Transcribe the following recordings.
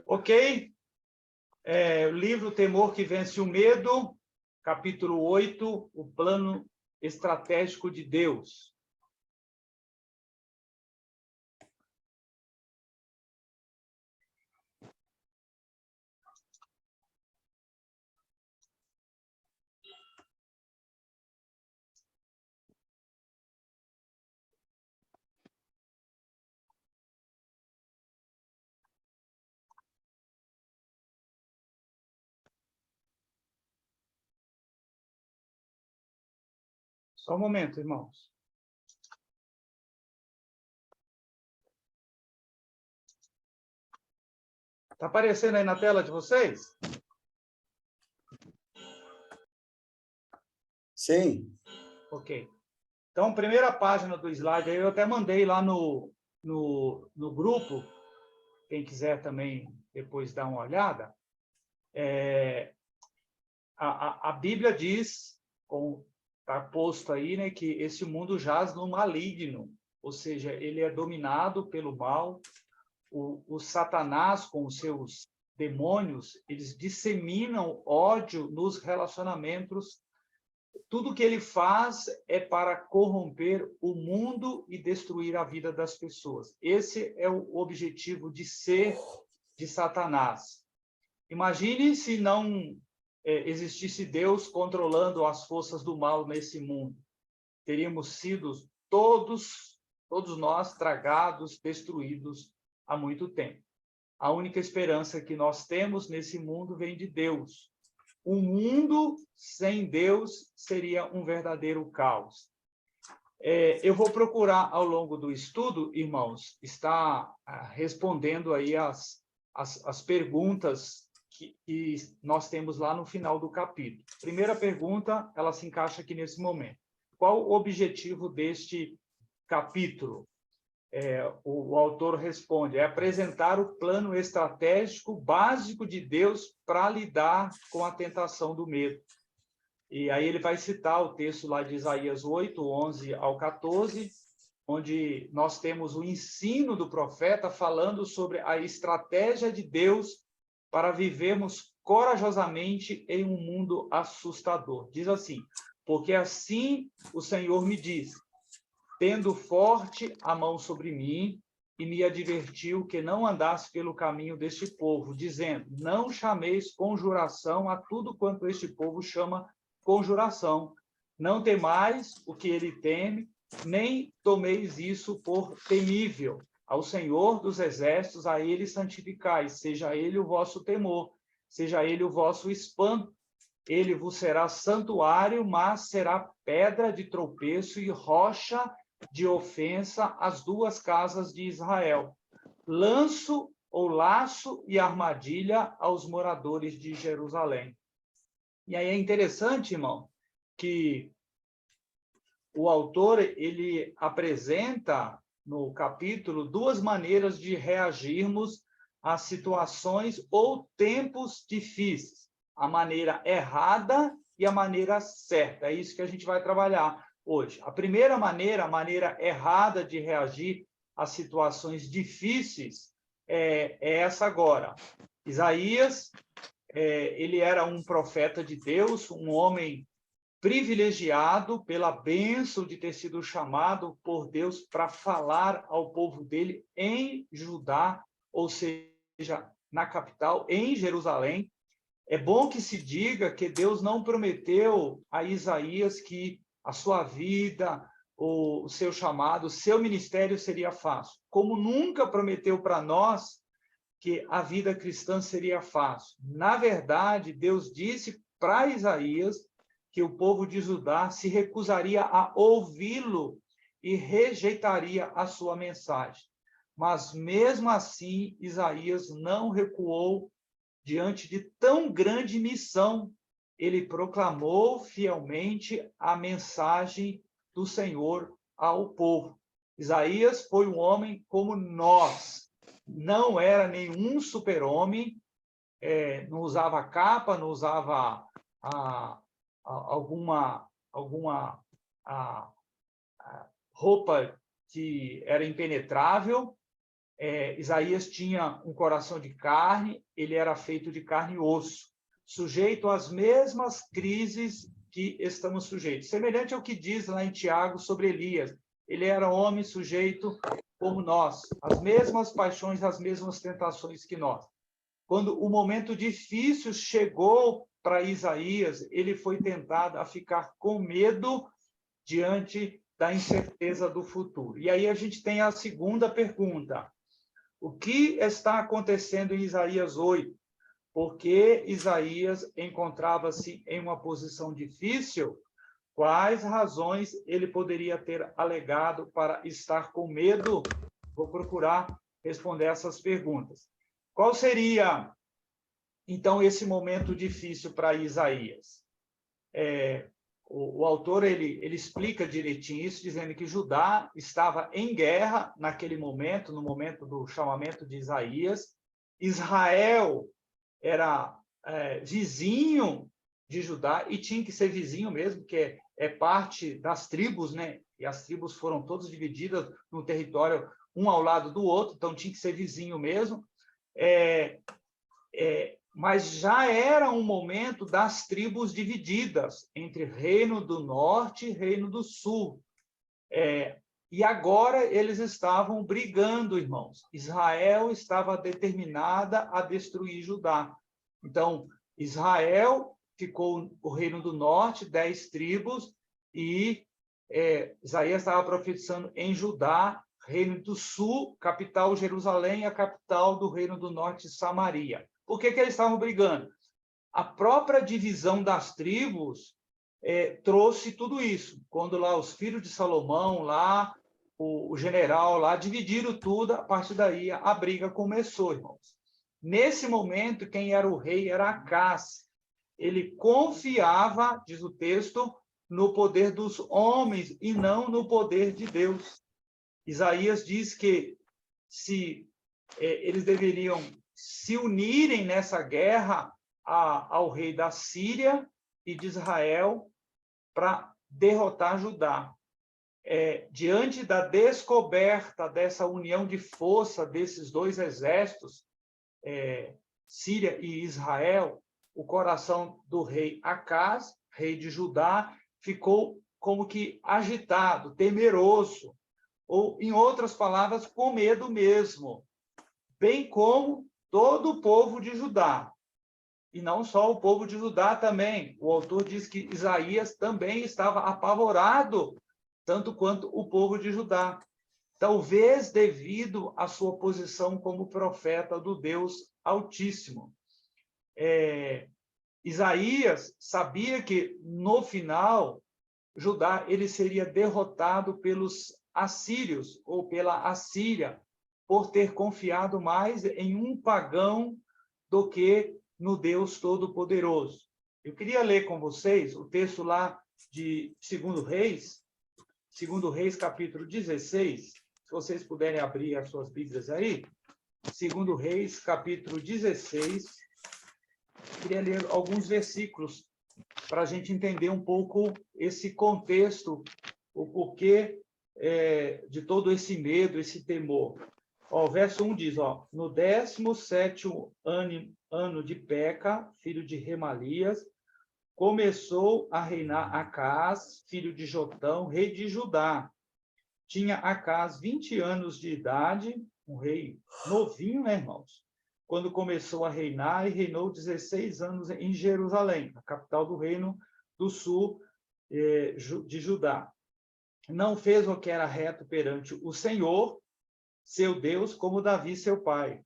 Ok? O livro Temor que Vence o Medo, capítulo 8, o plano estratégico de Deus. Só um momento, irmãos. Está aparecendo aí na tela de vocês? Sim. Ok. Então, primeira página do slide, aí eu até mandei lá no grupo, quem quiser também depois dar uma olhada. A Bíblia diz, está posto aí, né, que esse mundo jaz no maligno, ou seja, ele é dominado pelo mal. O Satanás, com os seus demônios, eles disseminam ódio nos relacionamentos. Tudo que ele faz é para corromper o mundo e destruir a vida das pessoas. Esse é o objetivo de ser de Satanás. Imagine se não existisse Deus controlando as forças do mal nesse mundo. Teríamos sido todos nós tragados, destruídos há muito tempo. A única esperança que nós temos nesse mundo vem de Deus. Um mundo sem Deus seria um verdadeiro caos. Eu vou procurar, ao longo do estudo, irmãos, estar respondendo aí as perguntas que nós temos lá no final do capítulo. Primeira pergunta, ela se encaixa aqui nesse momento. Qual o objetivo deste capítulo? O autor responde, apresentar o plano estratégico básico de Deus para lidar com a tentação do medo. E aí ele vai citar o texto lá de Isaías 8, 11 ao 14, onde nós temos o ensino do profeta falando sobre a estratégia de Deus para vivermos corajosamente em um mundo assustador. Diz assim, porque assim o Senhor me diz, tendo forte a mão sobre mim, e me advertiu que não andasse pelo caminho deste povo, dizendo, não chameis conjuração a tudo quanto este povo chama conjuração. Não temais o que ele teme, nem tomeis isso por temível. Ao Senhor dos exércitos, a ele santificais, seja ele o vosso temor, seja ele o vosso espanto. Ele vos será santuário, mas será pedra de tropeço e rocha de ofensa às duas casas de Israel. Lanço ou laço e armadilha aos moradores de Jerusalém. E aí é interessante, irmão, que o autor, ele apresenta no capítulo duas maneiras de reagirmos a situações ou tempos difíceis. A maneira errada e a maneira certa. É isso que a gente vai trabalhar hoje. A primeira maneira, a maneira errada de reagir a situações difíceis, é essa agora. Isaías, ele era um profeta de Deus, um homem privilegiado pela bênção de ter sido chamado por Deus para falar ao povo dele em Judá, ou seja, na capital, em Jerusalém. É bom que se diga que Deus não prometeu a Isaías que a sua vida, o seu chamado, o seu ministério seria fácil. Como nunca prometeu para nós que a vida cristã seria fácil. Na verdade, Deus disse para Isaías que o povo de Judá se recusaria a ouvi-lo e rejeitaria a sua mensagem. Mas, mesmo assim, Isaías não recuou diante de tão grande missão. Ele proclamou fielmente a mensagem do Senhor ao povo. Isaías foi um homem como nós. Não era nenhum super-homem, não usava capa, não usava alguma roupa que era impenetrável, Isaías tinha um coração de carne, ele era feito de carne e osso, sujeito às mesmas crises que estamos sujeitos. Semelhante ao que diz lá em Tiago sobre Elias. Ele era homem sujeito como nós, às mesmas paixões, às mesmas tentações que nós. Quando o momento difícil chegou para Isaías, ele foi tentado a ficar com medo diante da incerteza do futuro. E aí a gente tem a segunda pergunta. O que está acontecendo em Isaías 8? Porque Isaías encontrava-se em uma posição difícil? Quais razões ele poderia ter alegado para estar com medo? Vou procurar responder essas perguntas. Qual seria, então, esse momento difícil para Isaías? O autor ele explica direitinho isso, dizendo que Judá estava em guerra naquele momento, no momento do chamamento de Isaías. Israel era vizinho de Judá, e tinha que ser vizinho mesmo, que é parte das tribos, né? E as tribos foram todas divididas no território, um ao lado do outro, então tinha que ser vizinho mesmo. Mas já era um momento das tribos divididas entre Reino do Norte e Reino do Sul. E agora eles estavam brigando, irmãos. Israel estava determinada a destruir Judá. Então, Israel ficou o Reino do Norte, 10 tribos, e Isaías estava profetizando em Judá, Reino do Sul, capital Jerusalém, a capital do Reino do Norte, Samaria. Por que eles estavam brigando? A própria divisão das tribos trouxe tudo isso. Quando lá os filhos de Salomão, lá o general lá, dividiram tudo, a partir daí a briga começou, irmãos. Nesse momento, quem era o rei era Acaz. Ele confiava, diz o texto, no poder dos homens e não no poder de Deus. Isaías diz que se eles deveriam se unirem nessa guerra ao rei da Síria e de Israel para derrotar Judá. Diante da descoberta dessa união de força desses dois exércitos, Síria e Israel, o coração do rei Acaz, rei de Judá, ficou como que agitado, temeroso, ou, em outras palavras, com medo mesmo, bem como todo o povo de Judá. E não só o povo de Judá também. O autor diz que Isaías também estava apavorado, tanto quanto o povo de Judá. Talvez devido à sua posição como profeta do Deus Altíssimo. Isaías sabia que, no final, Judá ele seria derrotado pelos assírios, ou pela Assíria, por ter confiado mais em um pagão do que no Deus Todo-Poderoso. Eu queria ler com vocês o texto lá de 2 Reis, capítulo 16, se vocês puderem abrir as suas Bíblias aí, 2 Reis, capítulo 16, queria ler alguns versículos para a gente entender um pouco esse contexto, o porquê de todo esse medo, esse temor. O verso 1 diz, no 17º ano de Peca, filho de Remalias, começou a reinar Acaz, filho de Jotão, rei de Judá. Tinha Acaz 20 anos de idade, um rei novinho, né, irmãos? Quando começou a reinar, e reinou 16 anos em Jerusalém, a capital do reino do sul de Judá. Não fez o que era reto perante o Senhor, seu Deus, como Davi, seu pai,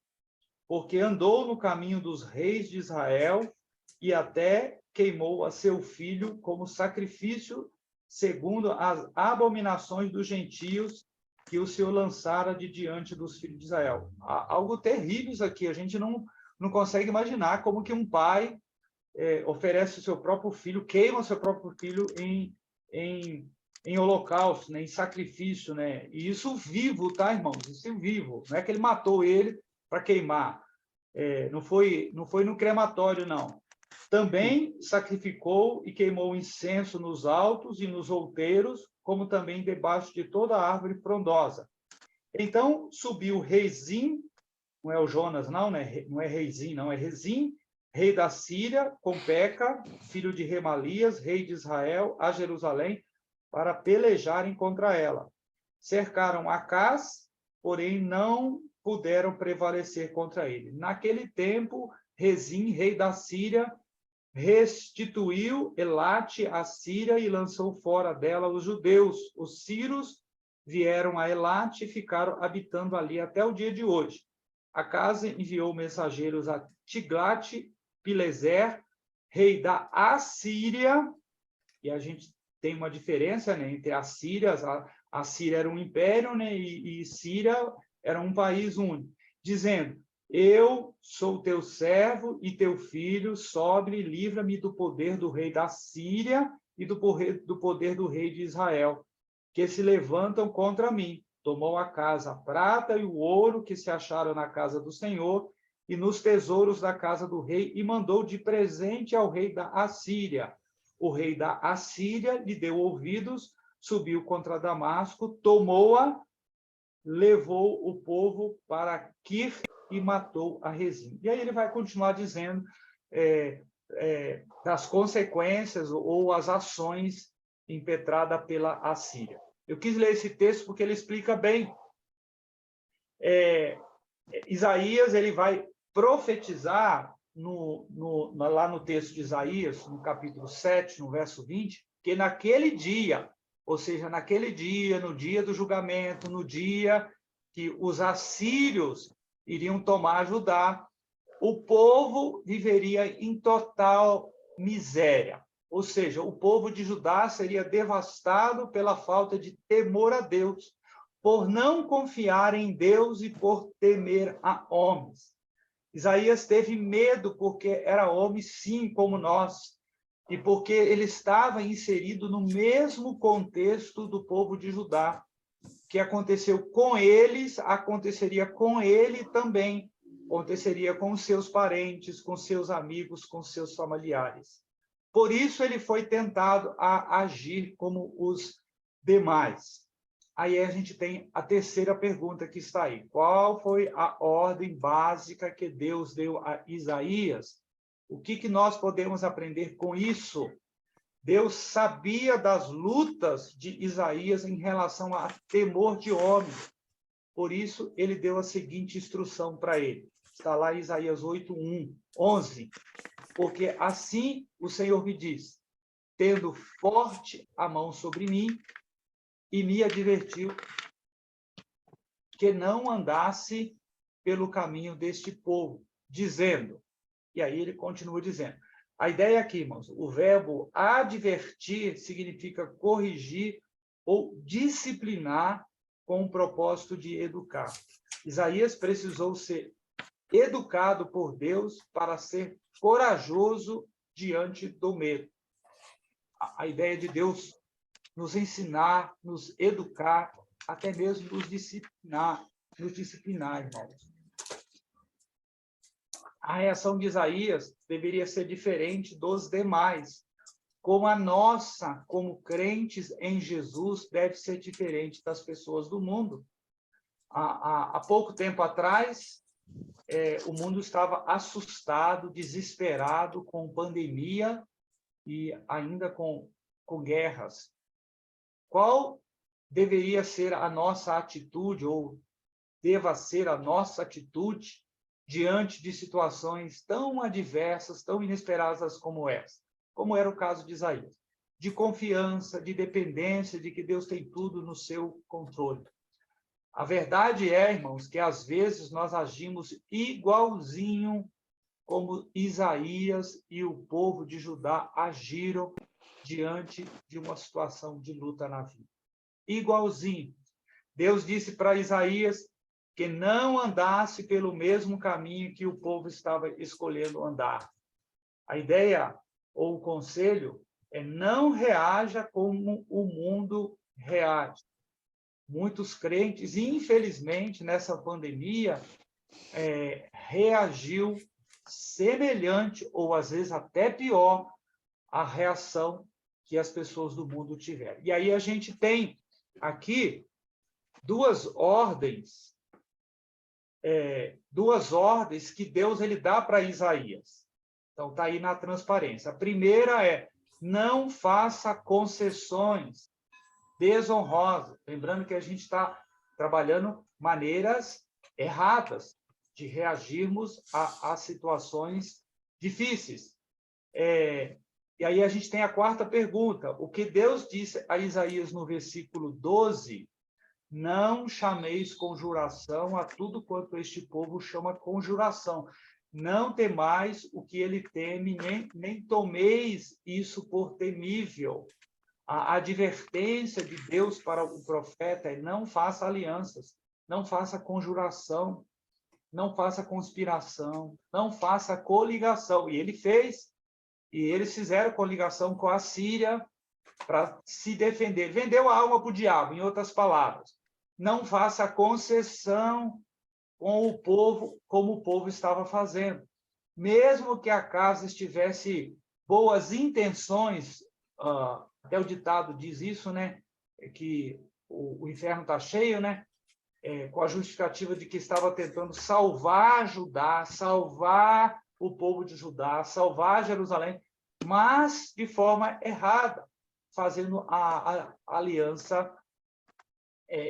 porque andou no caminho dos reis de Israel e até queimou a seu filho como sacrifício, segundo as abominações dos gentios que o Senhor lançara de diante dos filhos de Israel. Algo terrível isso aqui, a gente não consegue imaginar como que um pai oferece o seu próprio filho, queima o seu próprio filho em holocausto, né, em sacrifício, né? E isso vivo, tá, irmãos? Isso vivo. Não é que ele matou ele para queimar. Não foi no crematório, não. Também sacrificou e queimou incenso nos altos e nos outeiros, como também debaixo de toda árvore frondosa. Então subiu Rezim, não é o Jonas, não, né? Não é Rezim, não, é Rezim, rei da Síria, com Peca, filho de Remalias, rei de Israel, a Jerusalém, para pelejarem contra ela. Cercaram Acaz, porém não puderam prevalecer contra ele. Naquele tempo, Rezim, rei da Síria, restituiu Elate à Síria e lançou fora dela os judeus. Os sírios vieram a Elate e ficaram habitando ali até o dia de hoje. Acaz enviou mensageiros a Tiglat-Pileser, rei da Assíria, e a gente tem uma diferença, né, entre as Sírias. A Síria era um império, né, e Síria era um país único, dizendo: eu sou teu servo e teu filho, sobe e livra-me do poder do rei da Síria e do poder do rei de Israel, que se levantam contra mim. Tomou a casa, a prata e o ouro que se acharam na casa do Senhor e nos tesouros da casa do rei, e mandou de presente ao rei da Assíria. O rei da Assíria lhe deu ouvidos, subiu contra Damasco, tomou-a, levou o povo para Kir e matou a Rezim. E aí ele vai continuar dizendo das consequências ou as ações impetradas pela Assíria. Eu quis ler esse texto porque ele explica bem. Isaías ele vai profetizar lá no texto de Isaías, no capítulo 7, no verso 20, que naquele dia, ou seja, naquele dia, no dia do julgamento, no dia que os assírios iriam tomar Judá, o povo viveria em total miséria. Ou seja, o povo de Judá seria devastado pela falta de temor a Deus, por não confiar em Deus e por temer a homens. Isaías teve medo porque era homem, sim, como nós, e porque ele estava inserido no mesmo contexto do povo de Judá. O que aconteceu com eles, aconteceria com ele também, aconteceria com seus parentes, com seus amigos, com seus familiares. Por isso ele foi tentado a agir como os demais. Aí a gente tem a terceira pergunta que está aí. Qual foi a ordem básica que Deus deu a Isaías? O que nós podemos aprender com isso? Deus sabia das lutas de Isaías em relação a temor de homem. Por isso, ele deu a seguinte instrução para ele. Está lá em Isaías 8:11. Porque assim o Senhor me diz, tendo forte a mão sobre mim, e me advertiu que não andasse pelo caminho deste povo, dizendo, e aí ele continua dizendo. A ideia aqui, irmãos, o verbo advertir significa corrigir ou disciplinar com o propósito de educar. Isaías precisou ser educado por Deus para ser corajoso diante do medo. A ideia de Deus nos ensinar, nos educar, até mesmo nos disciplinar, irmãos. A reação de Isaías deveria ser diferente dos demais, como a nossa, como crentes em Jesus, deve ser diferente das pessoas do mundo. Há pouco tempo atrás, o mundo estava assustado, desesperado com pandemia e ainda com guerras. Qual deveria ser a nossa atitude, ou deva ser a nossa atitude, diante de situações tão adversas, tão inesperadas como essa? Como era o caso de Isaías. De confiança, de dependência, de que Deus tem tudo no seu controle. A verdade é, irmãos, que às vezes nós agimos igualzinho como Isaías e o povo de Judá agiram diante de uma situação de luta na vida. Igualzinho. Deus disse para Isaías que não andasse pelo mesmo caminho que o povo estava escolhendo andar. A ideia ou o conselho é: não reaja como o mundo reage. Muitos crentes, infelizmente, nessa pandemia, reagiu semelhante, ou às vezes até pior, à reação que as pessoas do mundo tiveram. E aí a gente tem aqui duas ordens que Deus ele dá para Isaías. Então, está aí na transparência. A primeira é: não faça concessões desonrosas. Lembrando que a gente está trabalhando maneiras erradas de reagirmos a situações difíceis. E aí a gente tem a quarta pergunta. O que Deus disse a Isaías no versículo 12: não chameis conjuração a tudo quanto este povo chama conjuração. Não temais o que ele teme, nem tomeis isso por temível. A advertência de Deus para o profeta é: não faça alianças, não faça conjuração, não faça conspiração, não faça coligação. E ele fez, e eles fizeram coligação com a Síria para se defender. Vendeu a alma para o diabo, em outras palavras. Não faça concessão com o povo, como o povo estava fazendo. Mesmo que a casa estivesse boas intenções, até o ditado diz isso, né? Que o inferno está cheio, né? Com a justificativa de que estava tentando salvar Judá, salvar o povo de Judá, salvar Jerusalém, mas de forma errada, fazendo a aliança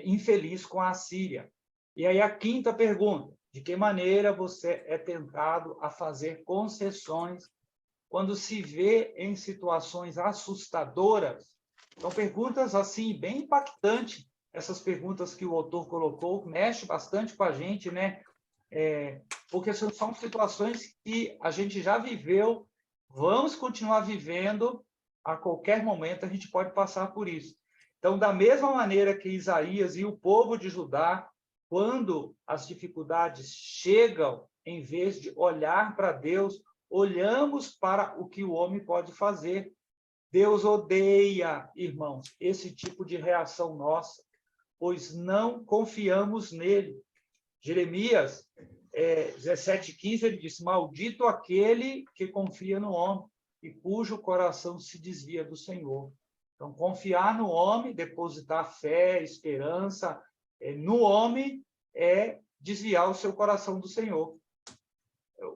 infeliz com a Síria. E aí a quinta pergunta: de que maneira você é tentado a fazer concessões quando se vê em situações assustadoras? Então, perguntas assim, bem impactantes, essas perguntas que o autor colocou, mexe bastante com a gente, né? Porque são situações que a gente já viveu, vamos continuar vivendo, a qualquer momento a gente pode passar por isso. Então, da mesma maneira que Isaías e o povo de Judá, quando as dificuldades chegam, em vez de olhar para Deus, olhamos para o que o homem pode fazer. Deus odeia, irmãos, esse tipo de reação nossa, pois não confiamos nele. Jeremias 17:15, ele diz: maldito aquele que confia no homem e cujo coração se desvia do Senhor. Então, confiar no homem, depositar fé, esperança no homem, é desviar o seu coração do Senhor.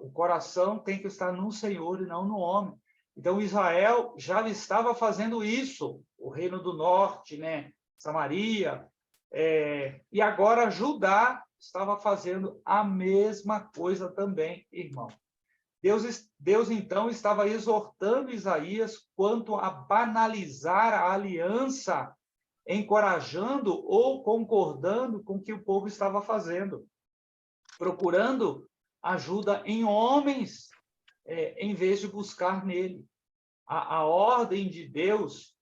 O coração tem que estar no Senhor e não no homem. Então, Israel já estava fazendo isso, o Reino do Norte, né? Samaria, e agora Judá estava fazendo a mesma coisa também, irmão. Deus, então, estava exortando Isaías quanto a banalizar a aliança, encorajando ou concordando com o que o povo estava fazendo, procurando ajuda em homens, em vez de buscar nele. A ordem de Deus,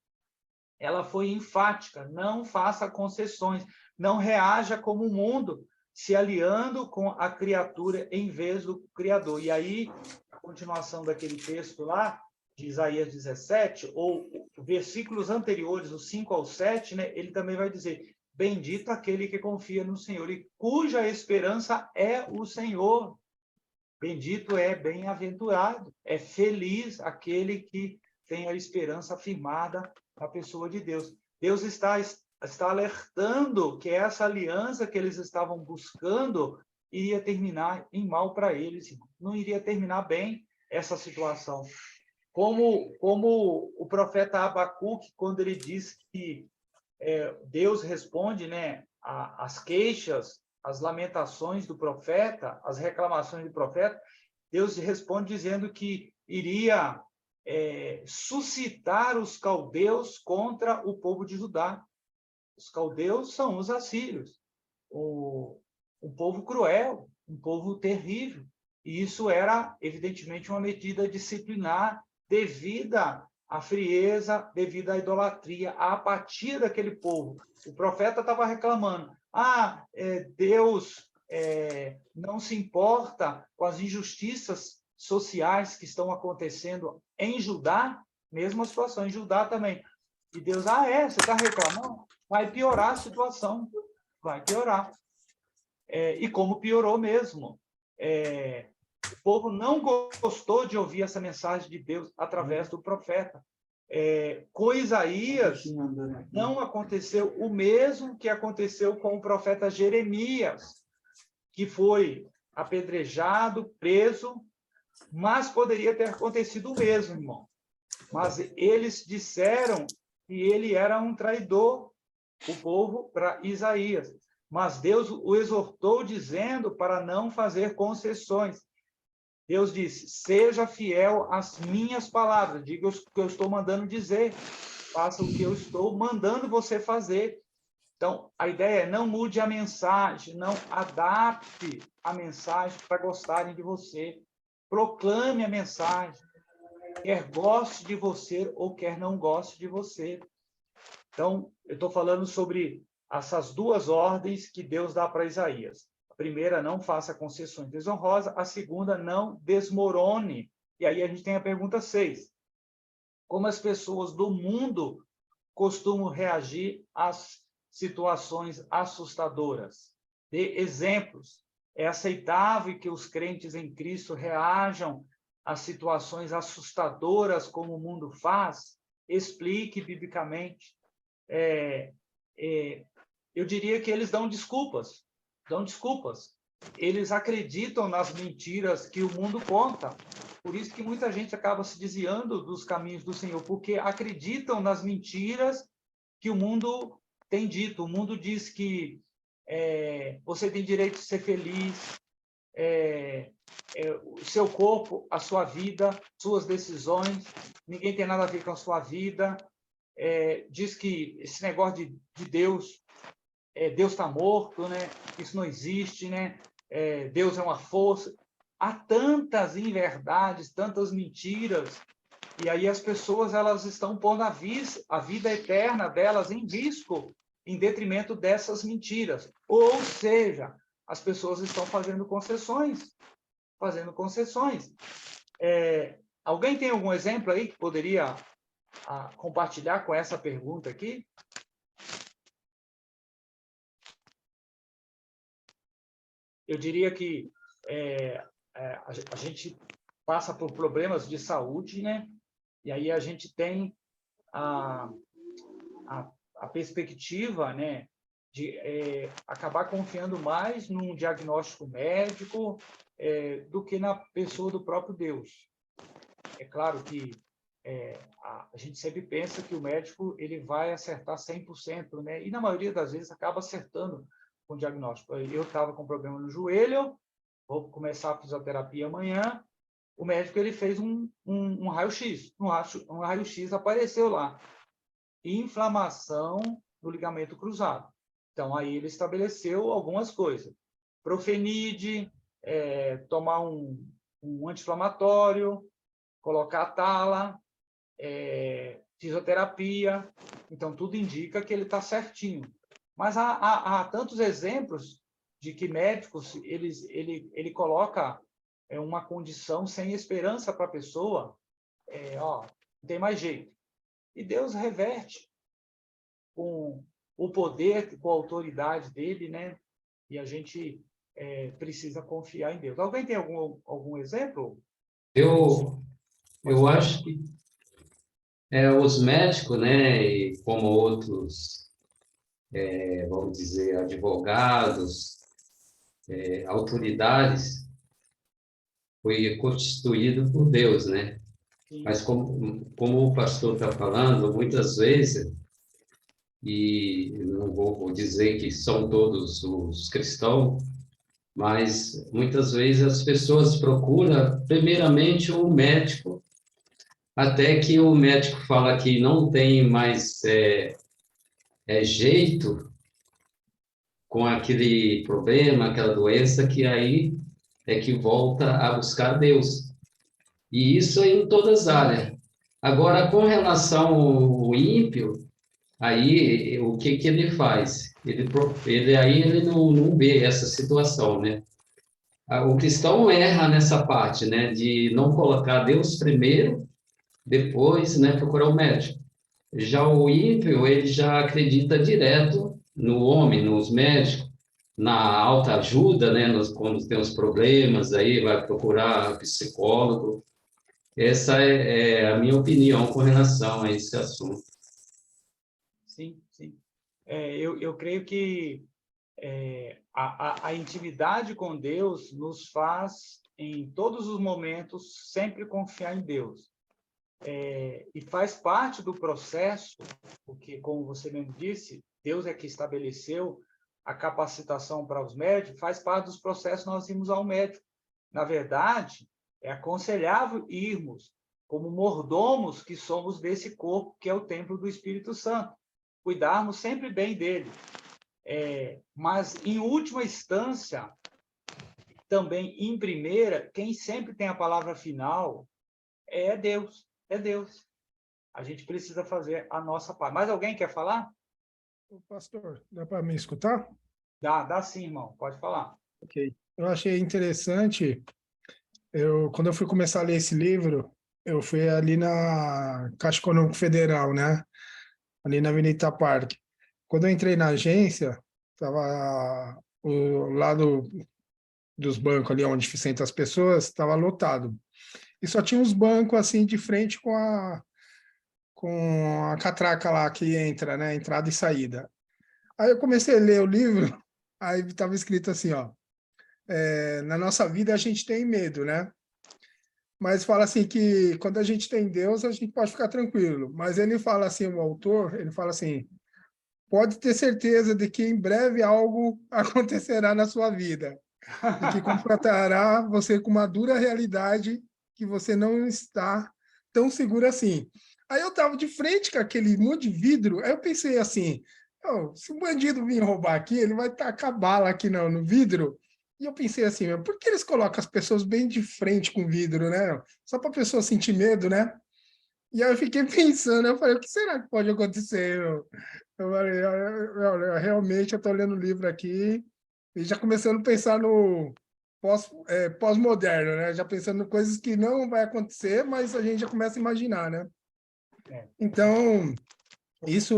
ela foi enfática: não faça concessões, não reaja como o mundo, se aliando com a criatura em vez do Criador. E aí, a continuação daquele texto lá, de Isaías 17, ou versículos anteriores, os 5 ao 7, né, ele também vai dizer: bendito aquele que confia no Senhor e cuja esperança é o Senhor. Bendito é, bem-aventurado, é feliz aquele que tem a esperança firmada na pessoa de Deus. Deus está alertando que essa aliança que eles estavam buscando iria terminar em mal para eles, não iria terminar bem essa situação. Como o profeta Abacuque, quando ele diz que Deus responde, né, as queixas, as lamentações do profeta, as reclamações do profeta, Deus responde dizendo que iria suscitar os caldeus contra o povo de Judá. Os caldeus são os assírios, um povo cruel, um povo terrível. E isso era, evidentemente, uma medida disciplinar devida à frieza, devido à idolatria, à apatia daquele povo. O profeta estava reclamando: Deus não se importa com as injustiças sociais que estão acontecendo em Judá, mesma situação em Judá também. E Deus: você está reclamando? Vai piorar a situação, vai piorar. E como piorou mesmo. O povo não gostou de ouvir essa mensagem de Deus através do profeta. Com Isaías, não aconteceu o mesmo que aconteceu com o profeta Jeremias, que foi apedrejado, preso, mas poderia ter acontecido o mesmo, irmão. Mas eles disseram que ele era um traidor, o povo, para Isaías. Mas Deus o exortou dizendo para não fazer concessões. Deus disse, seja fiel às minhas palavras, diga o que eu estou mandando dizer, faça o que eu estou mandando você fazer. Então, a ideia é não mude a mensagem, não adapte a mensagem para gostarem de você. Proclame a mensagem, quer goste de você ou quer não goste de você. Então, eu estou falando sobre essas duas ordens que Deus dá para Isaías. A primeira, não faça concessões desonrosas. A segunda, não desmorone. E aí a gente tem a pergunta 6. Como as pessoas do mundo costumam reagir às situações assustadoras? Dê exemplos. É aceitável que os crentes em Cristo reajam às situações assustadoras como o mundo faz? Explique biblicamente. Eu diria que eles dão desculpas. Eles acreditam nas mentiras que o mundo conta. Por isso que muita gente acaba se desviando dos caminhos do Senhor, porque acreditam nas mentiras que o mundo tem dito. O mundo diz que você tem direito de ser feliz, o seu corpo, a sua vida, suas decisões, ninguém tem nada a ver com a sua vida. Diz que esse negócio de Deus, Deus está morto, né? Isso não existe, né? Deus é uma força. Há tantas inverdades, tantas mentiras, e aí as pessoas elas estão pondo a vida eterna delas em risco, em detrimento dessas mentiras. Ou seja, as pessoas estão fazendo concessões. Alguém tem algum exemplo aí que poderia compartilhar com essa pergunta aqui? Eu diria que a gente passa por problemas de saúde, né? E aí a gente tem a perspectiva, né, de acabar confiando mais num diagnóstico médico do que na pessoa do próprio Deus. É claro que a gente sempre pensa que o médico ele vai acertar 100%, né? E na maioria das vezes acaba acertando com o diagnóstico. Eu estava com problema no joelho, vou começar a fisioterapia amanhã. O médico ele fez um raio-x. Um raio-x apareceu lá. Inflamação do ligamento cruzado. Então, aí ele estabeleceu algumas coisas. Profenide, tomar um anti-inflamatório, colocar a tala, fisioterapia. Então, tudo indica que ele está certinho. Mas há tantos exemplos de que médicos, ele coloca uma condição sem esperança para a pessoa, não tem mais jeito. E Deus reverte com o poder, com a autoridade dele, né? E a gente precisa confiar em Deus. Alguém tem algum exemplo? Eu acho que os médicos, né, e como outros, vamos dizer, advogados, autoridades, foi constituído por Deus, né? Sim. Mas como o pastor está falando, muitas vezes, e não vou dizer que são todos os cristãos, mas muitas vezes as pessoas procuram primeiramente um médico, até que o médico fala que não tem mais jeito com aquele problema, aquela doença, que aí é que volta a buscar Deus. E isso é em todas as áreas. Agora, com relação ao ímpio, aí o que ele faz? Ele não vê essa situação, né? O cristão erra nessa parte, né? De não colocar Deus primeiro, depois, né, procurar o médico. Já o ímpio, ele já acredita direto no homem, nos médicos, na alta ajuda, né? Quando tem os problemas, aí vai procurar psicólogo. Essa é a minha opinião com relação a esse assunto. Sim, sim. Eu creio que a intimidade com Deus nos faz, em todos os momentos, sempre confiar em Deus. E faz parte do processo, porque, como você mesmo disse, Deus é que estabeleceu a capacitação para os médicos, faz parte dos processos nós irmos ao médico. Na verdade, é aconselhável irmos como mordomos que somos desse corpo, que é o templo do Espírito Santo. Cuidarmos sempre bem dele. Mas, em última instância, também em primeira, quem sempre tem a palavra final é Deus. É Deus. A gente precisa fazer a nossa parte. Mais alguém quer falar? Ô, pastor, dá para me escutar? Dá sim, irmão. Pode falar. Ok. Eu achei interessante, quando eu fui começar a ler esse livro, eu fui ali na Caixa Econômica Federal, né? Ali na Avenida Itaparque. Quando eu entrei na agência, estava o lado dos bancos ali onde sentam as pessoas, estava lotado. E só tinha uns bancos assim de frente com a catraca lá que entra, né? Entrada e saída. Aí eu comecei a ler o livro, aí estava escrito assim, ó. Na nossa vida a gente tem medo, né? Mas fala assim que quando a gente tem Deus, a gente pode ficar tranquilo. Mas ele fala assim, o autor, ele fala assim, pode ter certeza de que em breve algo acontecerá na sua vida e que confrontará você com uma dura realidade que você não está tão seguro assim. Aí eu tava de frente com aquele monte de vidro, aí eu pensei assim, "Oh, se o bandido vir roubar aqui, ele vai tacar bala aqui no vidro." E eu pensei assim, por que eles colocam as pessoas bem de frente com vidro, né? Só para a pessoa sentir medo, né? E aí eu fiquei pensando, eu falei, o que será que pode acontecer? Eu falei, realmente eu estou lendo o livro aqui e já começando a pensar no pós-moderno, né? Já pensando em coisas que não vai acontecer, mas a gente já começa a imaginar, né? É. Então, isso,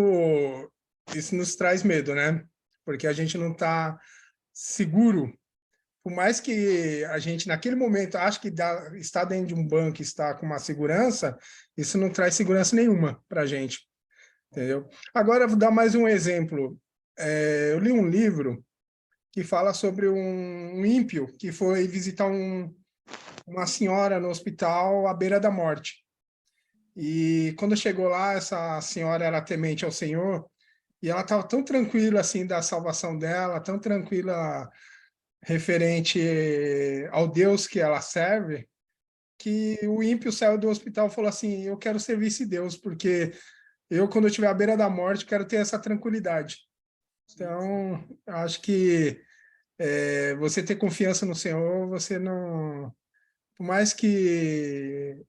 isso nos traz medo, né? Porque a gente não está seguro. Por mais que a gente, naquele momento, ache que está dentro de um banco, está com uma segurança, isso não traz segurança nenhuma para a gente, entendeu? Agora, vou dar mais um exemplo. Eu li um livro que fala sobre um ímpio que foi visitar uma senhora no hospital à beira da morte. E quando chegou lá, essa senhora era temente ao Senhor, e ela estava tão tranquila assim da salvação dela, tão tranquila referente ao Deus que ela serve, que o ímpio saiu do hospital e falou assim, eu quero servir esse Deus, porque eu, quando eu estiver à beira da morte, quero ter essa tranquilidade. Então, eu acho que você ter confiança no Senhor, você não... Por mais que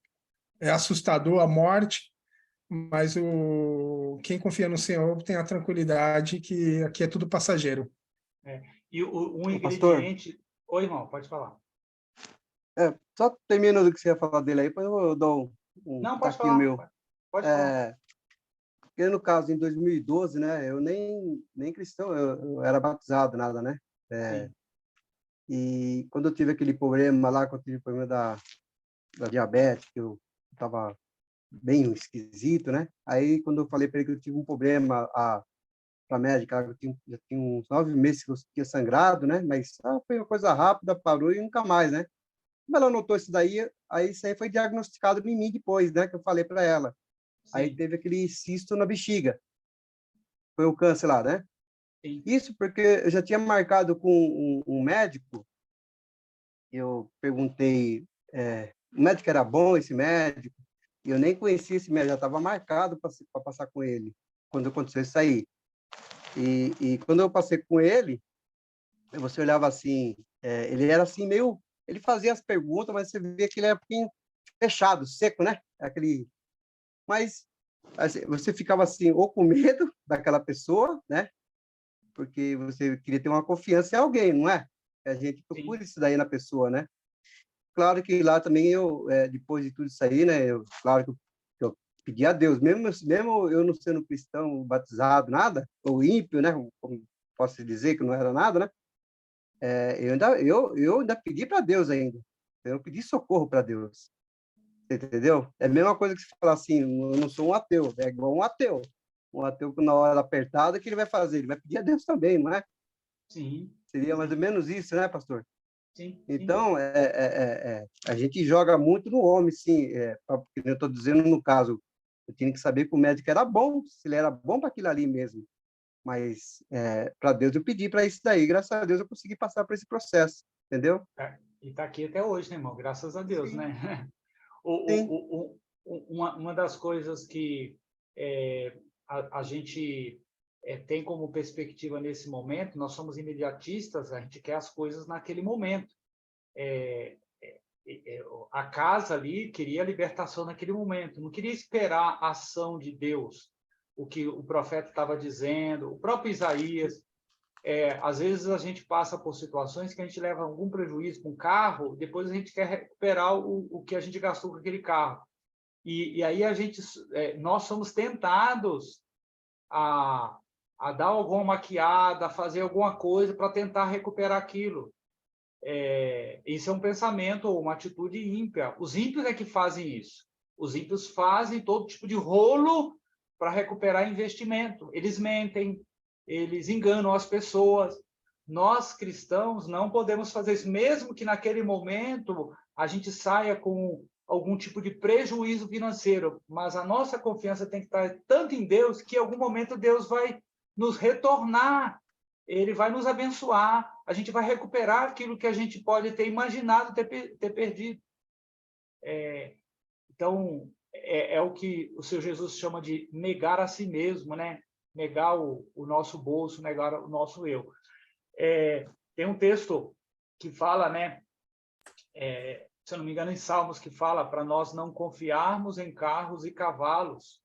é assustador a morte, mas quem confia no Senhor tem a tranquilidade que aqui é tudo passageiro. E um Ô, pastor, ingrediente... Oi, irmão, pode falar. só termina do que você ia falar dele aí, depois eu dou um Não, pode taquinho falar. meu. Pode falar. Porque no caso, em 2012, né, eu nem cristão, eu era batizado, nada, né? Sim. E quando eu tive aquele problema lá, quando eu tive o problema da diabetes, que eu estava bem esquisito, né? Aí, quando eu falei para ele que eu tive um problema, para a médica, já tinha uns 9 meses que eu tinha sangrado, né? Mas foi uma coisa rápida, parou e nunca mais, né? Como ela notou isso daí, aí isso aí foi diagnosticado em mim depois, né? Que eu falei para ela. Aí Sim. teve aquele cisto na bexiga. Foi o câncer lá, né? Sim. Isso porque eu já tinha marcado com um médico. Eu perguntei, o médico era bom, esse médico? E eu nem conhecia esse médico, já estava marcado para passar com ele, quando aconteceu isso aí. E quando eu passei com ele, você olhava assim, ele era assim meio... Ele fazia as perguntas, mas você via que ele era um pouquinho fechado, seco, né? Mas assim, você ficava assim, ou com medo daquela pessoa, né? Porque você queria ter uma confiança em alguém, não é? A gente procura isso daí na pessoa, né? Claro que lá também depois de tudo isso aí, né? Claro que eu pedi a Deus, mesmo eu não sendo cristão, batizado, nada, ou ímpio, né? Como posso dizer que não era nada, né? Eu ainda pedi para Deus ainda. Eu pedi socorro para Deus. Entendeu? É a mesma coisa que você falar assim, eu não sou um ateu, é igual um ateu. Um ateu que na hora apertada, o que ele vai fazer? Ele vai pedir a Deus também, não é? Sim, Seria mais ou menos isso, né, pastor? sim, sim. Então, a gente joga muito no homem, sim. Porque eu estou dizendo, no caso, eu tinha que saber que o médico era bom, se ele era bom para aquilo ali mesmo. Mas, para Deus, eu pedi para isso daí. Graças a Deus, eu consegui passar por esse processo, entendeu? E está aqui até hoje, né, irmão? Graças a Deus, Sim, né? sim. Uma das coisas que a gente tem como perspectiva nesse momento, nós somos imediatistas, a gente quer as coisas naquele momento. A casa ali queria a libertação naquele momento, não queria esperar a ação de Deus, o que o profeta estava dizendo, o próprio Isaías. Às vezes a gente passa por situações que a gente leva algum prejuízo com o carro, depois a gente quer recuperar o que a gente gastou com aquele carro. E aí nós somos tentados a dar alguma maquiada, a fazer alguma coisa para tentar recuperar aquilo. Isso é um pensamento ou uma atitude ímpia. Os ímpios é que fazem isso. Os ímpios fazem todo tipo de rolo para recuperar investimento. Eles mentem, eles enganam as pessoas. Nós, cristãos, não podemos fazer isso, mesmo que naquele momento a gente saia com algum tipo de prejuízo financeiro, mas a nossa confiança tem que estar tanto em Deus que em algum momento Deus vai nos retornar, ele vai nos abençoar, a gente vai recuperar aquilo que a gente pode ter imaginado ter perdido. Então, é o que o Senhor Jesus chama de negar a si mesmo, né? Negar o nosso bolso, negar o nosso eu. Tem um texto que fala, né? Se eu não me engano, em Salmos, que fala para nós não confiarmos em carros e cavalos.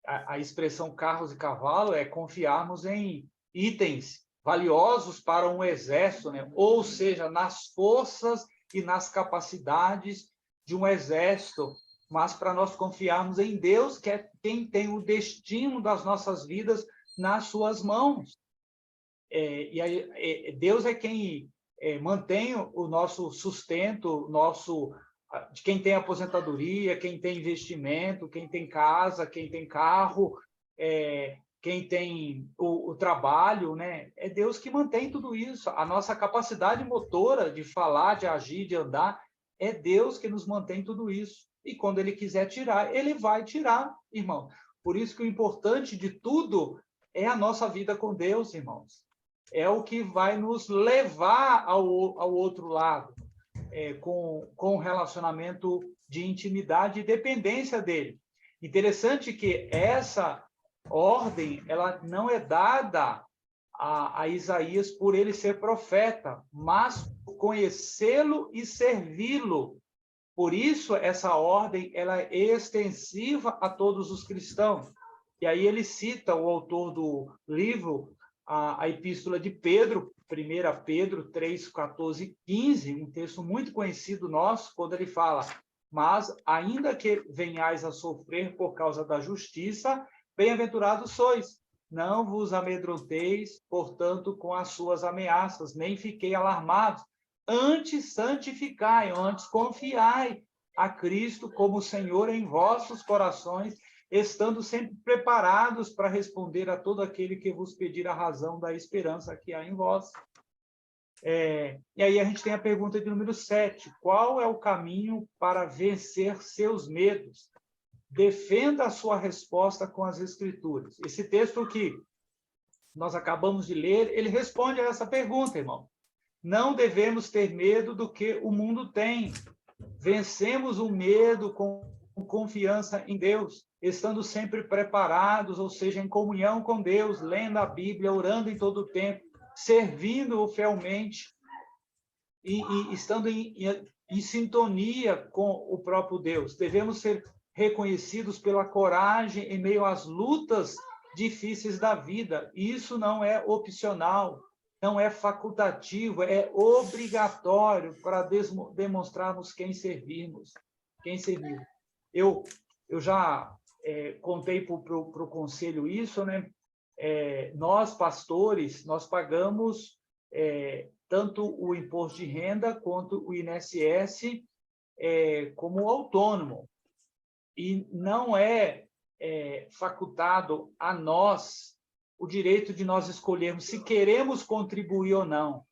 A expressão carros e cavalo é confiarmos em itens valiosos para um exército, né? Ou seja, nas forças e nas capacidades de um exército, mas para nós confiarmos em Deus, que é quem tem o destino das nossas vidas nas suas mãos. E aí, Deus é quem mantém o nosso sustento, de quem tem aposentadoria, quem tem investimento, quem tem casa, quem tem carro, quem tem o trabalho, né? É Deus que mantém tudo isso. A nossa capacidade motora de falar, de agir, de andar, é Deus que nos mantém tudo isso. E quando Ele quiser tirar, Ele vai tirar, irmão. Por isso que o importante de tudo é a nossa vida com Deus, irmãos. É o que vai nos levar ao outro lado, com um relacionamento de intimidade e dependência dele. Interessante que essa ordem ela não é dada a Isaías por ele ser profeta, mas por conhecê-lo e servi-lo. Por isso, essa ordem ela é extensiva a todos os cristãos. E aí ele cita o autor do livro, a Epístola de Pedro, 1 Pedro 3, 14 e 15, um texto muito conhecido nosso, quando ele fala: mas, ainda que venhais a sofrer por causa da justiça, bem-aventurados sois. Não vos amedronteis, portanto, com as suas ameaças, nem fiquei alarmados. Antes santificai, antes confiai a Cristo como Senhor em vossos corações, estando sempre preparados para responder a todo aquele que vos pedir a razão da esperança que há em vós. E aí a gente tem a pergunta de número 7. Qual é o caminho para vencer seus medos? Defenda a sua resposta com as Escrituras. Esse texto que nós acabamos de ler, ele responde a essa pergunta, irmão. Não devemos ter medo do que o mundo tem. Vencemos o medo com confiança em Deus, estando sempre preparados, ou seja, em comunhão com Deus, lendo a Bíblia, orando em todo o tempo, servindo-o fielmente e estando em sintonia com o próprio Deus. Devemos ser reconhecidos pela coragem em meio às lutas difíceis da vida. Isso não é opcional, não é facultativo, é obrigatório para demonstrarmos quem servimos. Eu já contei para o conselho isso, né? Nós, pastores, nós pagamos tanto o imposto de renda quanto o INSS como autônomo. E não é facultado a nós o direito de nós escolhermos se queremos contribuir ou não.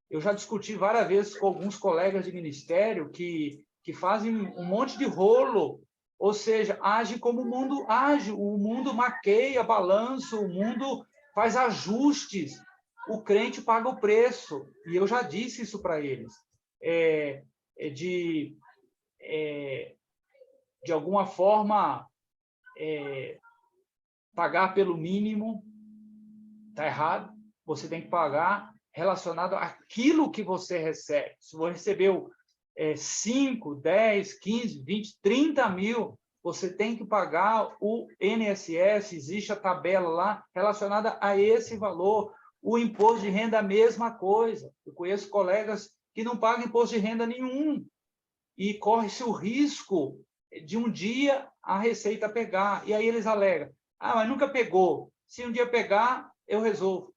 Eu já discuti várias vezes com alguns colegas de ministério que fazem um monte de rolo, ou seja, agem como o mundo age, o mundo maqueia, balança, o mundo faz ajustes, o crente paga o preço, e eu já disse isso para eles, de alguma forma, pagar pelo mínimo, está errado, você tem que pagar relacionado àquilo que você recebe. Se você recebeu 5, 10, 15, 20, 30 mil, você tem que pagar o INSS, existe a tabela lá relacionada a esse valor. O imposto de renda, a mesma coisa. Eu conheço colegas que não pagam imposto de renda nenhum e corre-se o risco de um dia a Receita pegar. E aí eles alegam, mas nunca pegou. Se um dia pegar, eu resolvo.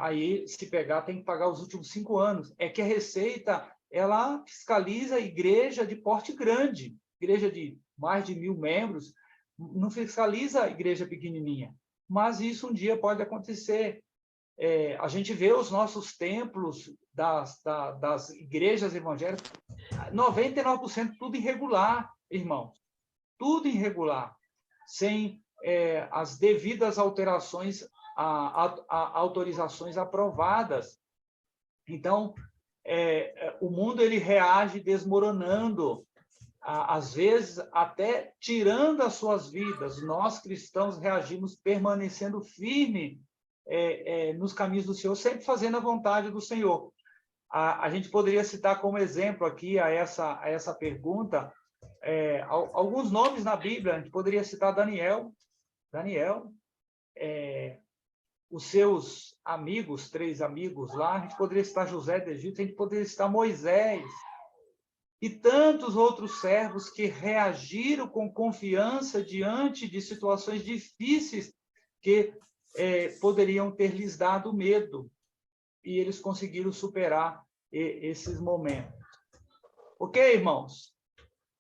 Aí, se pegar, tem que pagar os últimos 5 anos. É que a Receita, ela fiscaliza a igreja de porte grande, igreja de mais de 1.000 membros, não fiscaliza a igreja pequenininha. Mas isso um dia pode acontecer. A gente vê os nossos templos das igrejas evangélicas, 99% tudo irregular, irmãos. Tudo irregular, sem as devidas alterações, autorizações aprovadas. Então, o mundo ele reage desmoronando, às vezes até tirando as suas vidas. Nós, cristãos, reagimos permanecendo firme nos caminhos do Senhor, sempre fazendo a vontade do Senhor. A gente poderia citar como exemplo aqui a essa pergunta, alguns nomes na Bíblia. A gente poderia citar Daniel, os seus amigos, 3 amigos lá, a gente poderia citar José do Egito, a gente poderia citar Moisés, e tantos outros servos que reagiram com confiança diante de situações difíceis que poderiam ter lhes dado medo, e eles conseguiram superar esses momentos. Ok, irmãos?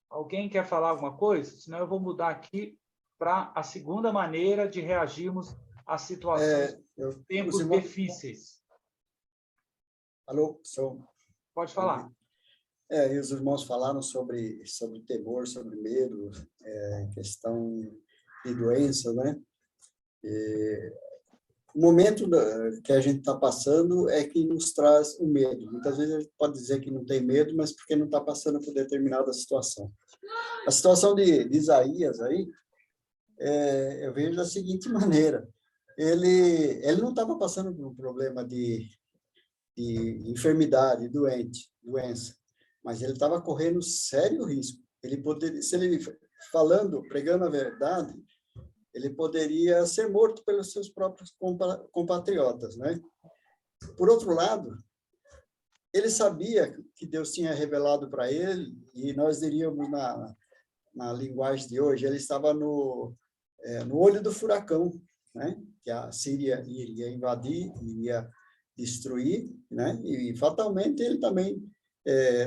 Alguém quer falar alguma coisa? Senão eu vou mudar aqui para a segunda maneira de reagirmos a situações, tempos difíceis. Alô, Pode falar. E os irmãos falaram sobre temor, sobre medo, questão de doença, né? O momento que a gente está passando é que nos traz o medo. Muitas vezes a gente pode dizer que não tem medo, mas porque não está passando por determinada situação. A situação de Isaías aí, eu vejo da seguinte maneira: ele não estava passando por um problema de enfermidade, doença, mas ele estava correndo sério risco. Ele poderia, se ele pregando a verdade, ele poderia ser morto pelos seus próprios compatriotas, né? Por outro lado, ele sabia que Deus tinha revelado para ele, e nós diríamos na linguagem de hoje, ele estava no olho do furacão, né? Que a Síria iria invadir, iria destruir, né? E fatalmente ele também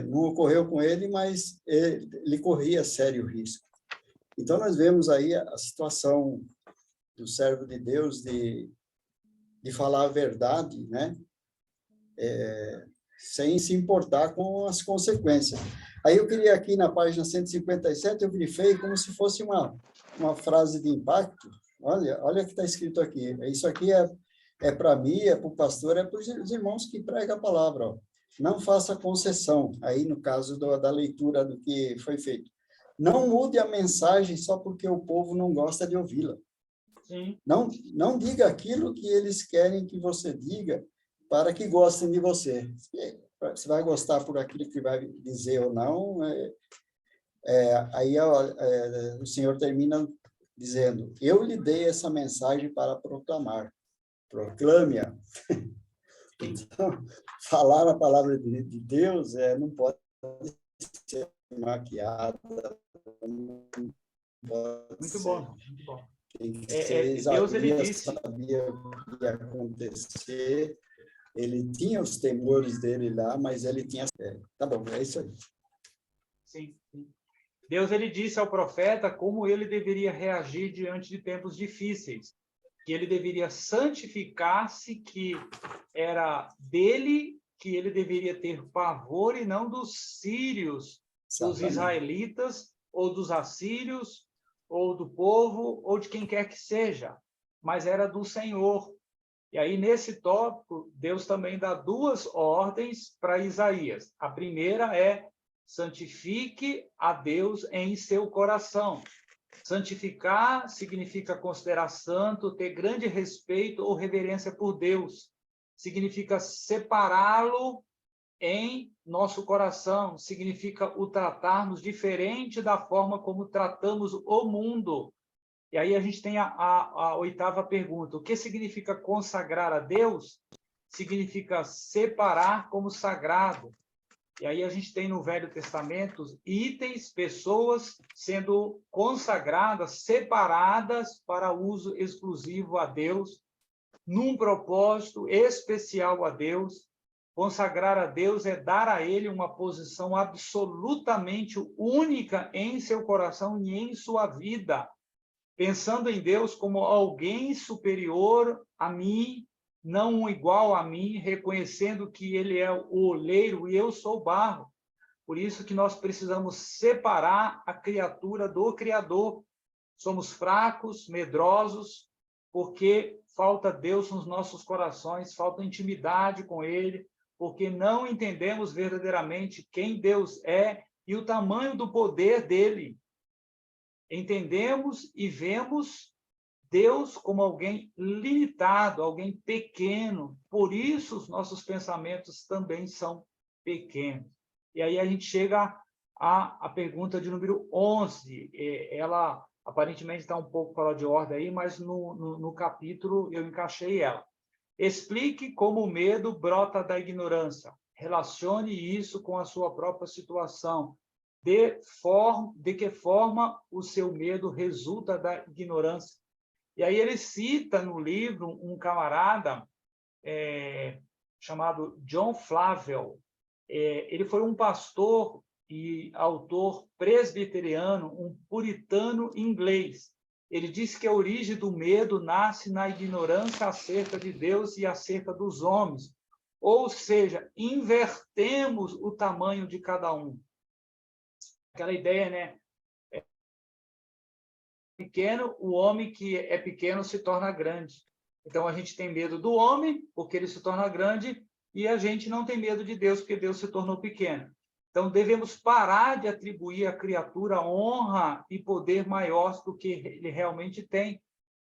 não ocorreu com ele, mas ele corria sério risco. Então nós vemos aí a situação do servo de Deus de falar a verdade, né? Sem se importar com as consequências. Aí eu queria aqui na página 157, eu grifei como se fosse uma frase de impacto. Olha o que está escrito aqui. Isso aqui é para mim, é para o pastor, é para os irmãos que pregam a palavra. Ó. Não faça concessão, aí no caso da leitura do que foi feito. Não mude a mensagem só porque o povo não gosta de ouvi-la. Não diga aquilo que eles querem que você diga para que gostem de você. Você vai gostar por aquilo que vai dizer ou não. Aí o Senhor termina dizendo: eu lhe dei essa mensagem para proclamar. Proclame-a. Então, falar a palavra de Deus não pode ser maquiada. Muito bom, muito bom. Deus, ele disse, sabia o que ia acontecer, ele tinha os temores dele lá, mas ele tinha... Tá bom, é isso aí. sim, sim. Deus, ele disse ao profeta como ele deveria reagir diante de tempos difíceis, que ele deveria santificar-se, que era dele que ele deveria ter pavor e não dos sírios, dos Exatamente. israelitas, ou dos assírios, ou do povo, ou de quem quer que seja, mas era do Senhor. E aí, nesse tópico, Deus também dá duas ordens para Isaías. A primeira é: santifique a Deus em seu coração. Santificar significa considerar santo, ter grande respeito ou reverência por Deus. Significa separá-lo em nosso coração. Significa o tratarmos diferente da forma como tratamos o mundo. E aí a gente tem a oitava pergunta. O que significa consagrar a Deus? Significa separar como sagrado. E aí a gente tem no Velho Testamento itens, pessoas sendo consagradas, separadas para uso exclusivo a Deus, num propósito especial a Deus. Consagrar a Deus é dar a Ele uma posição absolutamente única em seu coração e em sua vida, pensando em Deus como alguém superior a mim, não um igual a mim, reconhecendo que ele é o oleiro e eu sou o barro. Por isso que nós precisamos separar a criatura do Criador. Somos fracos, medrosos, porque falta Deus nos nossos corações, falta intimidade com ele, porque não entendemos verdadeiramente quem Deus é e o tamanho do poder dele. Entendemos e vemos Deus como alguém limitado, alguém pequeno. Por isso, os nossos pensamentos também são pequenos. E aí a gente chega à pergunta de número 11. Ela aparentemente está um pouco fora de ordem aí, mas no capítulo eu encaixei ela. Explique como o medo brota da ignorância. Relacione isso com a sua própria situação. De que forma o seu medo resulta da ignorância. E aí ele cita no livro um camarada chamado John Flavel. Ele foi um pastor e autor presbiteriano, um puritano inglês. Ele diz que a origem do medo nasce na ignorância acerca de Deus e acerca dos homens. Ou seja, invertemos o tamanho de cada um. Aquela ideia, né? Pequeno, o homem que é pequeno se torna grande. Então, a gente tem medo do homem, porque ele se torna grande, e a gente não tem medo de Deus, porque Deus se tornou pequeno. Então, devemos parar de atribuir à criatura honra e poder maiores do que ele realmente tem.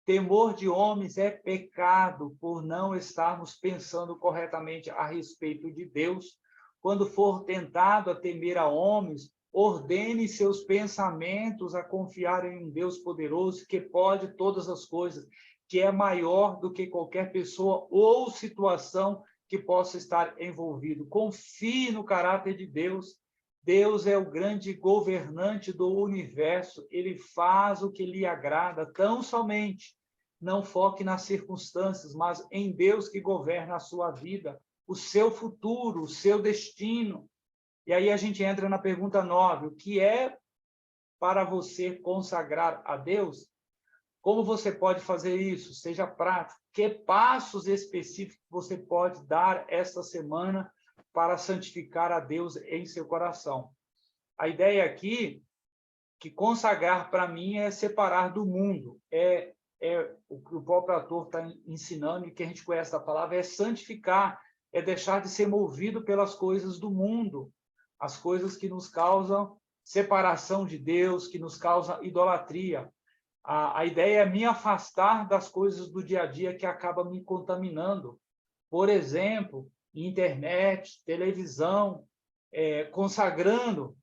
Temor de homens é pecado por não estarmos pensando corretamente a respeito de Deus. Quando for tentado a temer a homens, ordene seus pensamentos a confiar em um Deus poderoso que pode todas as coisas, que é maior do que qualquer pessoa ou situação que possa estar envolvido. Confie no caráter de Deus. Deus é o grande governante do universo. Ele faz o que lhe agrada, tão somente. Não foque nas circunstâncias, mas em Deus que governa a sua vida, o seu futuro, o seu destino. E aí a gente entra na pergunta 9. O que é para você consagrar a Deus? Como você pode fazer isso? Seja prático. Que passos específicos você pode dar esta semana para santificar a Deus em seu coração? A ideia aqui, que consagrar para mim é separar do mundo. O que o próprio autor está ensinando, e que a gente conhece a palavra, é santificar, é deixar de ser movido pelas coisas do mundo, as coisas que nos causam separação de Deus, que nos causam idolatria. A ideia é me afastar das coisas do dia a dia que acabam me contaminando. Por exemplo, internet, televisão, consagrando,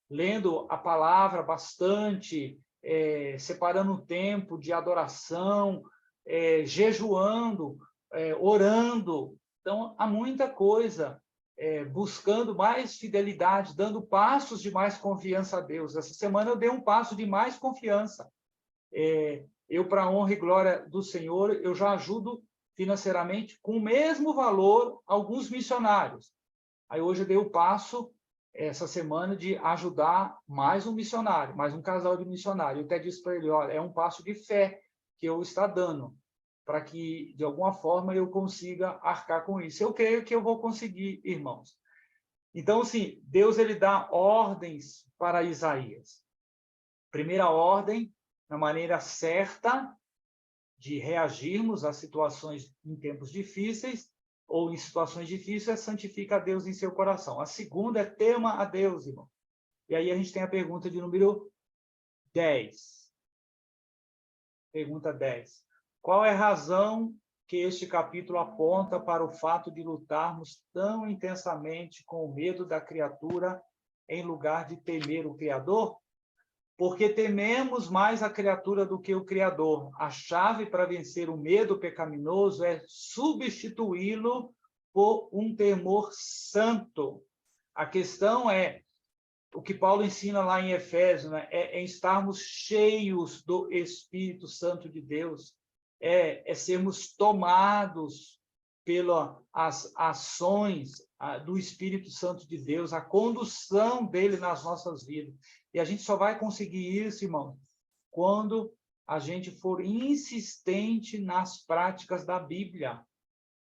lendo a palavra bastante, separando um tempo de adoração, jejuando, orando. Então, há muita coisa. Buscando mais fidelidade, dando passos de mais confiança a Deus. Essa semana eu dei um passo de mais confiança. Eu, para a honra e glória do Senhor, eu já ajudo financeiramente com o mesmo valor alguns missionários. Aí hoje eu dei o passo essa semana de ajudar mais um missionário, mais um casal de missionário. Eu até disse para ele, olha, é um passo de fé que eu estou dando, para que, de alguma forma, eu consiga arcar com isso. Eu creio que eu vou conseguir, irmãos. Então, assim, Deus ele dá ordens para Isaías. Primeira ordem, na maneira certa de reagirmos a situações em tempos difíceis, ou em situações difíceis, é santifica a Deus em seu coração. A segunda é tema a Deus, irmão. E aí a gente tem a pergunta de número 10. Pergunta 10. Qual é a razão que este capítulo aponta para o fato de lutarmos tão intensamente com o medo da criatura em lugar de temer o Criador? Porque tememos mais a criatura do que o Criador. A chave para vencer o medo pecaminoso é substituí-lo por um temor santo. A questão é, o que Paulo ensina lá em Efésios, né, é estarmos cheios do Espírito Santo de Deus, é sermos tomados pelas ações do Espírito Santo de Deus, a condução dele nas nossas vidas. E a gente só vai conseguir isso, irmão, quando a gente for insistente nas práticas da Bíblia.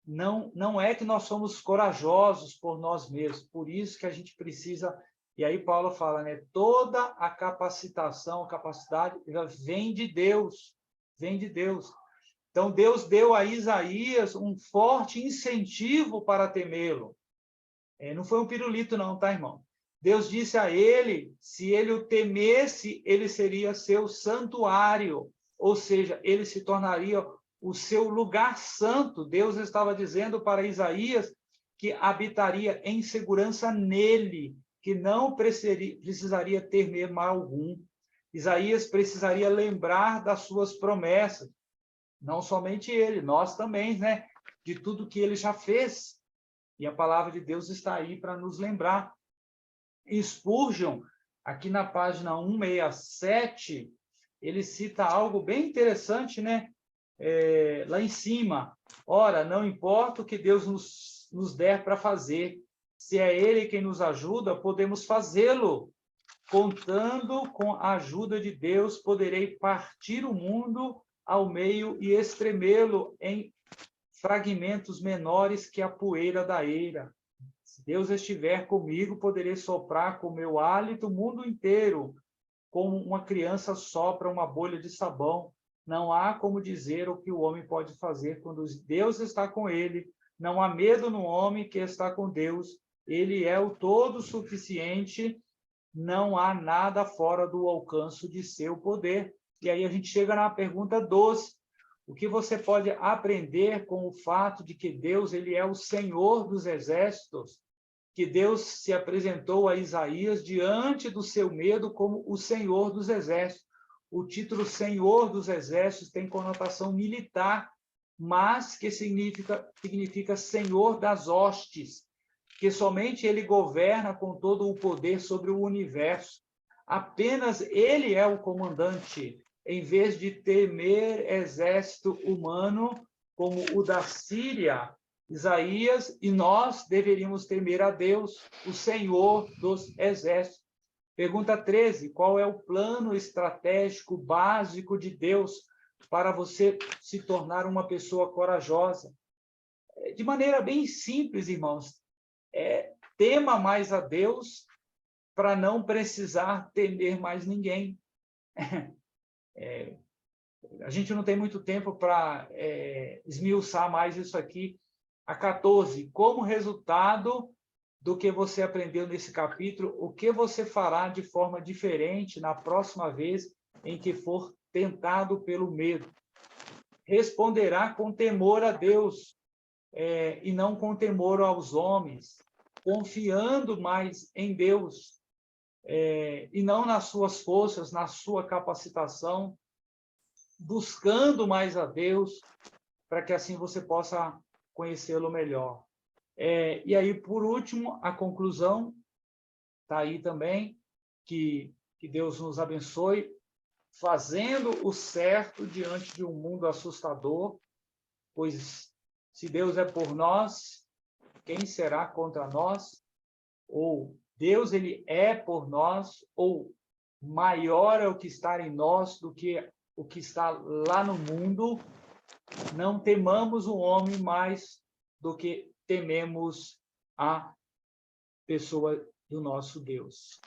Não é que nós somos corajosos por nós mesmos, por isso que a gente precisa... E aí Paulo fala, né? Toda a capacitação, a capacidade, vem de Deus, vem de Deus. Então, Deus deu a Isaías um forte incentivo para temê-lo. Não foi um pirulito não, tá, irmão? Deus disse a ele, se ele o temesse, ele seria seu santuário, ou seja, ele se tornaria o seu lugar santo. Deus estava dizendo para Isaías que habitaria em segurança nele, que não precisaria temer mal algum. Isaías precisaria lembrar das suas promessas. Não somente ele, nós também, né? De tudo que ele já fez. E a palavra de Deus está aí para nos lembrar. Spurgeon, aqui na página 167, ele cita algo bem interessante, né? Lá em cima. Ora, não importa o que Deus nos der para fazer, se é Ele quem nos ajuda, podemos fazê-lo. Contando com a ajuda de Deus, poderei partir o mundo ao meio e estremê-lo em fragmentos menores que a poeira da eira. Se Deus estiver comigo, poderei soprar com meu hálito o mundo inteiro, como uma criança sopra uma bolha de sabão. Não há como dizer o que o homem pode fazer quando Deus está com ele. Não há medo no homem que está com Deus. Ele é o todo suficiente. Não há nada fora do alcance de seu poder. E aí a gente chega na pergunta 12. O que você pode aprender com o fato de que Deus ele é o Senhor dos exércitos? Que Deus se apresentou a Isaías diante do seu medo como o Senhor dos exércitos. O título Senhor dos exércitos tem conotação militar, mas que significa Senhor das hostes, que somente ele governa com todo o poder sobre o universo. Apenas ele é o comandante, em vez de temer exército humano como o da Síria, Isaías, e nós deveríamos temer a Deus, o Senhor dos exércitos. Pergunta 13, qual é o plano estratégico básico de Deus para você se tornar uma pessoa corajosa? De maneira bem simples, irmãos, tema mais a Deus para não precisar temer mais ninguém. A gente não tem muito tempo para esmiuçar mais isso aqui. A 14, como resultado do que você aprendeu nesse capítulo, o que você fará de forma diferente na próxima vez em que for tentado pelo medo? Responderá com temor a Deus e não com temor aos homens, confiando mais em Deus e não nas suas forças, na sua capacitação, buscando mais a Deus, para que assim você possa conhecê-lo melhor. E aí, por último, a conclusão está aí também, que Deus nos abençoe, fazendo o certo diante de um mundo assustador, pois se Deus é por nós, quem será contra nós? Ou Deus ele é por nós, ou maior é o que está em nós do que o que está lá no mundo. Não temamos o homem mais do que tememos a pessoa do nosso Deus.